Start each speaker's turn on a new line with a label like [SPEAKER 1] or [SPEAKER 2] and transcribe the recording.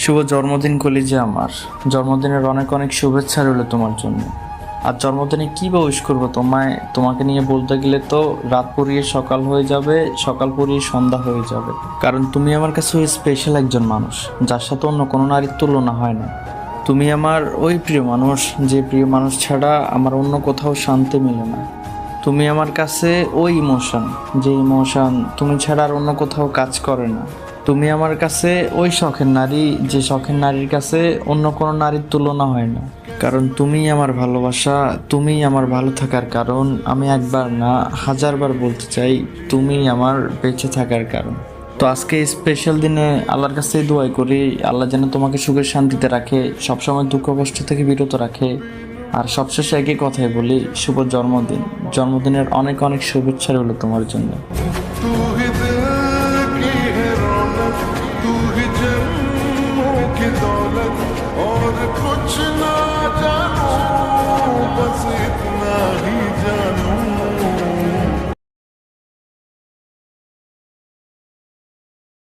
[SPEAKER 1] শুভ জন্মদিন কলিজা আমার। জন্মদিনের অনেক অনেক শুভেচ্ছা রইল তোমার জন্য। আর জন্মদিনে কী বা উইশ করবো তোমাকে নিয়ে বলতে গেলে তো রাত পুড়িয়ে সকাল হয়ে যাবে, সকাল পুড়িয়ে সন্ধ্যা হয়ে যাবে। কারণ তুমি আমার কাছে ওই স্পেশাল একজন মানুষ, যার সাথে অন্য কোনো নারীর তুলনা হয় না। তুমি আমার ওই প্রিয় মানুষ, যে প্রিয় মানুষ ছাড়া আমার অন্য কোথাও শান্তি মেলে না। তুমি আমার কাছে ওই ইমোশন, যে ইমোশন তুমি ছাড়া আর অন্য কোথাও কাজ করে না। তুমি আমার কাছে ওই শখের নারী, যে শখের নারীর কাছে অন্য কোনো নারীর তুলনা হয় না। কারণ তুমিই আমার ভালোবাসা, তুমিই আমার ভালো থাকার কারণ। আমি একবার না হাজারবার বলতে চাই, তুমিই আমার বেঁচে থাকার কারণ। তো আজকে এই স্পেশাল দিনে আল্লাহর কাছে দোয়াই করি, আল্লাহ যেন তোমাকে সুখের শান্তিতে রাখে, সবসময় দুঃখ কষ্ট থেকে বিরত রাখে। আর সবশেষে একই কথাই বলি, শুভ জন্মদিন। জন্মদিনের অনেক অনেক শুভেচ্ছা রইল তোমার জন্য।
[SPEAKER 2] तू ही दिल की है रौनक, तू ही जन्मों की दौलत, और कुछ ना जानूं बस इतना ही